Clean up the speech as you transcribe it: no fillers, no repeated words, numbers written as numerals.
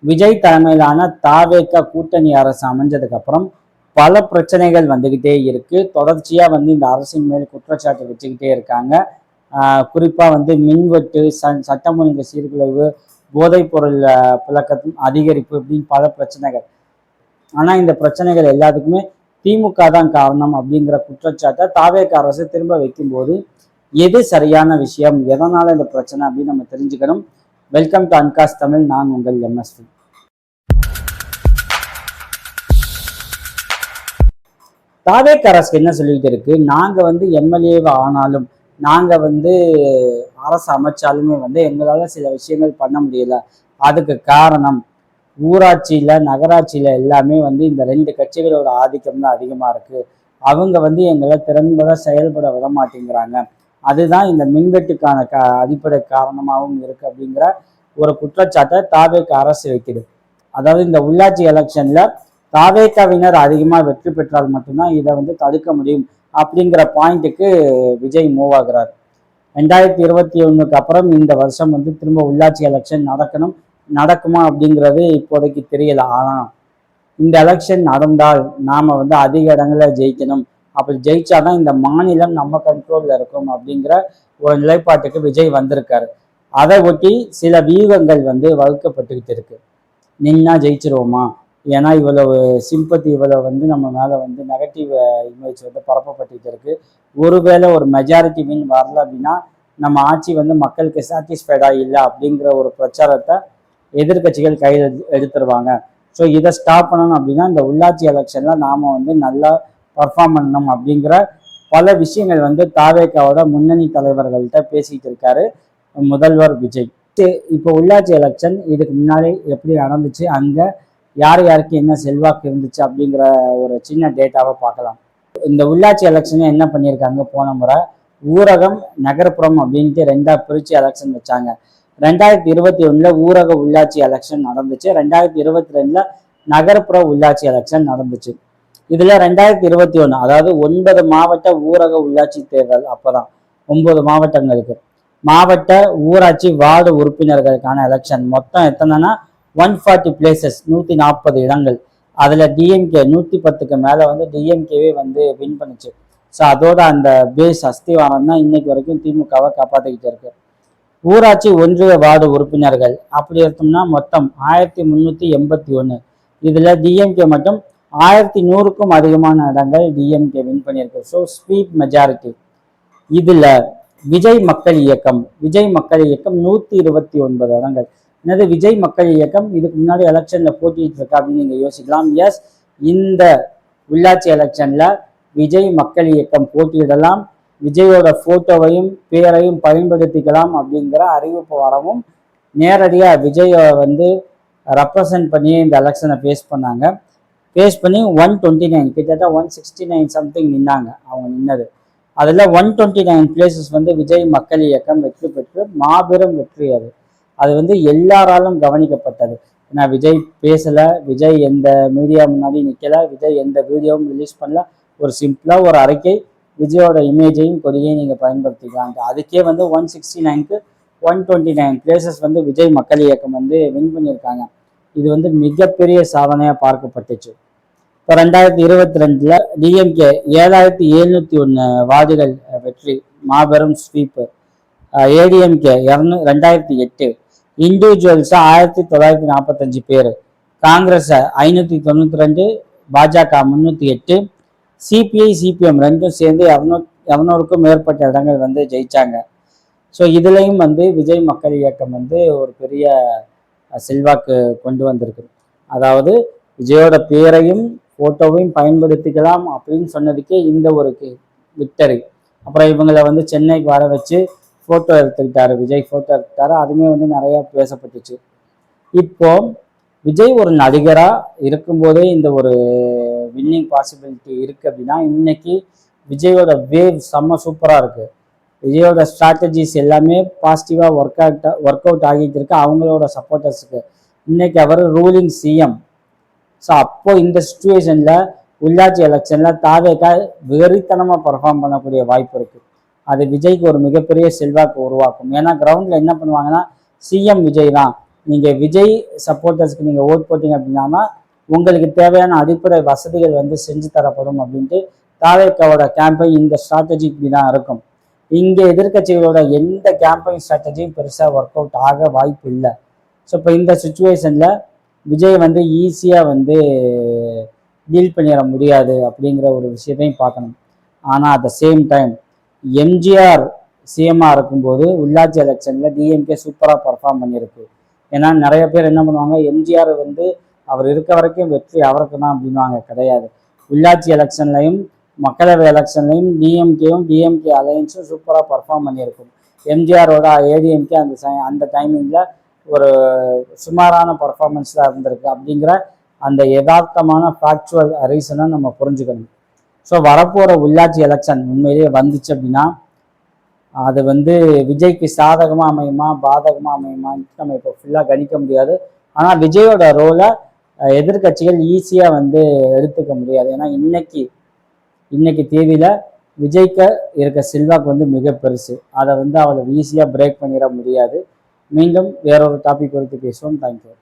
விஜய் தலைமையிலான தாவேக கூட்டணி அரசு அமைஞ்சதுக்கு அப்புறம் பல பிரச்சனைகள் வந்துகிட்டே இருக்கு. தொடர்ச்சியா வந்து இந்த அரசின் மேல் குற்றச்சாட்டு வச்சுக்கிட்டே இருக்காங்க. குறிப்பா வந்து மின்வெட்டு, சட்டம் ஒழுங்கு சீர்குலைவு, போதைப் பொருள் புழக்கத்தின் அதிகரிப்பு அப்படின்னு பல பிரச்சனைகள். ஆனா இந்த பிரச்சனைகள் எல்லாத்துக்குமே திமுக தான் காரணம் அப்படிங்கிற குற்றச்சாட்டை தாவேக அரசு திரும்ப வைக்கும்போது எது சரியான விஷயம், எதனால இந்த பிரச்சனை அப்படின்னு நம்ம தெரிஞ்சுக்கணும். வெல்கம் டு அன்காஸ் தமிழ். நான் உங்கள் எம்எஸ்வி. தாவேக அரசு என்ன சொல்லிட்டு இருக்கு, நாங்க வந்து எம்எல்ஏவா ஆனாலும், நாங்க வந்து அரசு அமைச்சாலுமே வந்து எங்களால சில விஷயங்கள் பண்ண முடியல. அதுக்கு காரணம் ஊராட்சியில, நகராட்சியில எல்லாமே வந்து இந்த ரெண்டு கட்சிகளோட ஆதிக்கம் தான் அதிகமா இருக்கு. அவங்க வந்து எங்களை திறன்பட செயல்பட விட மாட்டேங்கிறாங்க. அதுதான் இந்த மின்வெட்டுக்கான அடிப்படை காரணமாகவும் இருக்கு அப்படிங்கிற ஒரு குற்றச்சாட்டை தாவேக அரசு வைக்குது. அதாவது இந்த உள்ளாட்சி எலெக்ஷன்ல தாவேகாவினர் அதிகமாக வெற்றி பெற்றால் மட்டும்தான் இதை வந்து தடுக்க முடியும் அப்படிங்கிற பாயிண்ட்டுக்கு விஜய் மூவ் ஆகுறாரு. 2021 அப்புறம் இந்த வருஷம் வந்து திரும்ப உள்ளாட்சி எலெக்ஷன் நடக்குமா அப்படிங்கிறது இப்போதைக்கு தெரியல. ஆனா இந்த எலெக்ஷன் நடந்தால் நாம வந்து அதிக இடங்களை ஜெயிக்கணும், அப்படி ஜெயிச்சாதான் இந்த மாநிலம் நம்ம கண்ட்ரோல்ல இருக்கும் அப்படிங்கிற ஒரு நிலைப்பாட்டுக்கு விஜய் வந்திருக்காரு. அதை ஒட்டி சில வியூகங்கள் வந்து வகுக்கப்பட்டுக்கிட்டு இருக்கு. நின்னா ஜெயிச்சிருவோமா, ஏன்னா இவ்வளவு சிம்பத்தி, இவ்வளவு வந்து நம்ம மேல வந்து நெகட்டிவ் இமேஜ் வந்து பரப்பப்பட்டு இருக்கு. ஒருவேளை ஒரு மெஜாரிட்டி வின் வரல அப்படின்னா நம்ம ஆட்சி வந்து மக்களுக்கு சாட்டிஸ்ஃபைடா இல்லை அப்படிங்கிற ஒரு பிரச்சாரத்தை எதிர்கட்சிகள் கையில் எடுத்துருவாங்க. ஸோ இதை ஸ்டாப் பண்ணணும் அப்படின்னா இந்த உள்ளாட்சி எலெக்ஷன்ல நாம வந்து நல்லா பர்ஃபார்ம் பண்ணணும் அப்படிங்கிற பல விஷயங்கள் வந்து தாவேகாவோட முன்னணி தலைவர்கள்ட்ட பேசிட்டு இருக்காரு முதல்வர் விஜய். இப்போ உள்ளாட்சி எலெக்ஷன் இதுக்கு முன்னாடி எப்படி நடந்துச்சு, அங்க யார் யாருக்கு என்ன செல்வாக்கு இருந்துச்சு அப்படிங்கிற ஒரு சின்ன டேட்டாவை பார்க்கலாம். இந்த உள்ளாட்சி எலெக்ஷனை என்ன பண்ணியிருக்காங்க, போன முறை ஊரகம் நகர்ப்புறம் அப்படின்ட்டு ரெண்டா பிரிச்சு எலெக்ஷன் வச்சாங்க. 2021 ஊரக உள்ளாட்சி எலெக்ஷன் நடந்துச்சு. 2022 நகர்ப்புற உள்ளாட்சி எலெக்ஷன் நடந்துச்சு. இதுல 2021 அதாவது 9 மாவட்ட ஊரக உள்ளாட்சி தேர்தல். அப்பதான் 9 மாவட்டங்களுக்கு மாவட்ட ஊராட்சி வார்டு உறுப்பினர்களுக்கான எலெக்ஷன். மொத்தம் எத்தனைனா 140 பிளேசஸ், 140 இடங்கள். அதுல டிஎம்கே 110க்கு மேல வந்து டிஎம்கேவே வந்து வின் பண்ணுச்சு. ஸோ அதோட அந்த பேஸ் அஸ்திவாரம் தான் இன்னைக்கு வரைக்கும் திமுகவை காப்பாற்றிக்கிட்டு இருக்கு. ஊராட்சி ஒன்றிய வார்டு உறுப்பினர்கள் அப்படி எடுத்தோம்னா மொத்தம் 1381. இதுல டிஎம்கே மட்டும் 1100க்கும் அதிகமான இடங்கள் டிஎம்கே வின் பண்ணியிருக்கு. So sweep majority. இதுல விஜய் மக்கள் இயக்கம் 129 இடங்கள். என்னது விஜய் மக்கள் இயக்கம் இதுக்கு முன்னாடி எலெக்ஷன்ல போட்டிட்டு இருக்கா அப்படின்னு நீங்க யோசிக்கலாம். எஸ், இந்த உள்ளாட்சி எலெக்ஷன்ல விஜய் மக்கள் இயக்கம் போட்டியிடலாம், விஜயோட போட்டோவையும் பேரையும் பயன்படுத்திக்கலாம் அப்படிங்கிற அறிவிப்பு வரவும் நேரடியா விஜயை வந்து ரெப்ரசன்ட் பண்ணி இந்த எலெக்ஷனை ஃபேஸ் பண்ணி 129 கிட்டத்தட்ட 169 சம்திங் நின்னாங்க. அவங்க நின்னது அதுல 129 பிளேசஸ் வந்து விஜய் மக்கள் இயக்கம் வெற்றி பெற்று மாபெரும் வெற்றி. அது வந்து எல்லாராலும் கவனிக்கப்பட்டது. ஏன்னா விஜய் பேசல, விஜய் எந்த மீடியா முன்னாடி நிக்கல, விஜய் எந்த வீடியோவும் ரிலீஸ் பண்ணல. ஒரு சிம்பிளா ஒரு அறிக்கை, விஜயோட இமேஜையும் கொடியையும் நீங்க பயன்படுத்திக்கலாம். அதுக்கே வந்து 169க்கு 129 பிளேசஸ் வந்து விஜய் மக்கள் இயக்கம் வந்து வின் பண்ணியிருக்காங்க. இது வந்து மிகப்பெரிய சாதனையா பார்க்கப்பட்டுச்சு. இப்போ 2022 டிஎம்கே 7701 வார்டுகள் வெற்றி, மாபெரும் ஸ்வீப். ஏடிஎம்கே 2008, இண்டிவிஜுவல்ஸா 1945 பேர், காங்கிரஸ் 592, பாஜக 308, சிபிஐ சிபிஎம் ரெண்டும் சேர்ந்து 200க்கும் மேற்பட்ட இடங்கள் வந்து ஜெயிச்சாங்க. ஸோ இதுலையும் வந்து விஜய் மக்கள் இயக்கம் வந்து ஒரு பெரிய செல்வாக்கு கொண்டு வந்திருக்கு. அதாவது விஜயோட பேரையும் போட்டோவையும் பயன்படுத்திக்கலாம் அப்படின்னு சொன்னதுக்கே இந்த ஒரு விக்டரி. அப்புறம் இவங்களை வந்து சென்னைக்கு வர வச்சு ஃபோட்டோ எடுத்துக்கிட்டாரு, விஜய் ஃபோட்டோ எடுத்துக்கிட்டாரு. அதுவுமே வந்து நிறைய பேசப்பட்டுச்சு. இப்போ விஜய் ஒரு நடிகராக இருக்கும்போதே இந்த ஒரு வின்னிங் பாசிபிலிட்டி இருக்கு அப்படின்னா இன்னைக்கு விஜயோட வேவ் செம்ம சூப்பராக இருக்கு. விஜயோட ஸ்ட்ராட்டஜிஸ் எல்லாமே பாசிட்டிவாக ஒர்க் அவுட் ஆகிட்டு இருக்கு அவங்களோட சப்போர்ட்டர்ஸுக்கு. இன்னைக்கு அவர் ரூலிங் சிஎம். ஸோ அப்போ இந்த சுச்சுவேஷன்ல உள்ளாட்சி எலெக்ஷன்ல தாவேகா வெறித்தனமாக பர்ஃபார்ம் பண்ணக்கூடிய வாய்ப்பு இருக்கு. அது விஜய்க்கு ஒரு மிகப்பெரிய செல்வாக்கு உருவாக்கும். ஏன்னா கிரவுண்ட்ல என்ன பண்ணுவாங்கன்னா சிஎம் விஜய் தான், நீங்கள் விஜய் சப்போர்ட்டர்ஸ்க்கு நீங்கள் ஓட் போட்டீங்க அப்படின்னா உங்களுக்கு தேவையான அடிப்படை வசதிகள் வந்து செஞ்சு தரப்படும் அப்படின்ட்டு தாவேக்காவோட கேம்பெயின் இந்த ஸ்ட்ராட்டஜி இப்படி தான் இருக்கும். இங்கே எதிர்கட்சிகளோட எந்த கேம்பெயின் ஸ்ட்ராட்டஜியும் பெருசாக ஒர்க் அவுட் ஆக வாய்ப்பு இல்லை. ஸோ இப்போ இந்த சுச்சுவேஷனில் விஜய் வந்து ஈஸியாக வந்து டீல் பண்ணிட முடியாது அப்படிங்கிற ஒரு விஷயத்தையும் பார்க்கணும். ஆனால் at the same time MGR சிஎம்மாக இருக்கும்போது உள்ளாட்சி எலெக்ஷனில் டிஎம்கே சூப்பராக பர்ஃபார்ம் பண்ணியிருக்கு. ஏன்னா நிறைய பேர் என்ன பண்ணுவாங்க, எம்ஜிஆர் வந்து அவர் இருக்க வரைக்கும் வெற்றி அவருக்கு தான் அப்படின்வாங்க. கிடையாது. உள்ளாட்சி எலெக்ஷன்லையும் மக்களவை எலெக்ஷன்லையும் டிஎம்கே அலையன்ஸும் சூப்பராக பர்ஃபார்ம் பண்ணியிருக்கும். எம்ஜிஆரோட ஏடிஎம்கே அந்த டைமிங்கில் ஒரு சுமாரான பர்ஃபார்மன்ஸ் தான் இருந்திருக்கு. அப்படிங்கிற அந்த யதார்த்தமான ஃபேக்சுவல் ரீசனை நம்ம புரிஞ்சுக்கணும். ஸோ வரப்போகிற உள்ளாட்சி எலெக்ஷன் உண்மையிலேயே வந்துச்சு அப்படின்னா அது வந்து விஜய்க்கு சாதகமாக அமையுமா பாதகமாக அமையுமான்னு நம்ம இப்போ ஃபுல்லாக கணிக்க முடியாது. ஆனால் விஜயோட ரோலை எதிர்கட்சிகள் ஈஸியாக வந்து எடுத்துக்க முடியாது. ஏன்னா இன்னைக்கு தேதியில் விஜய்க்கு இருக்க செல்வாக்கு வந்து மிக பெருசு. அதை வந்து அவளை ஈஸியாக பிரேக் பண்ணிட முடியாது. மீண்டும் வேறொரு டாபிக் குறித்து பேசுவோம். தேங்க்யூ.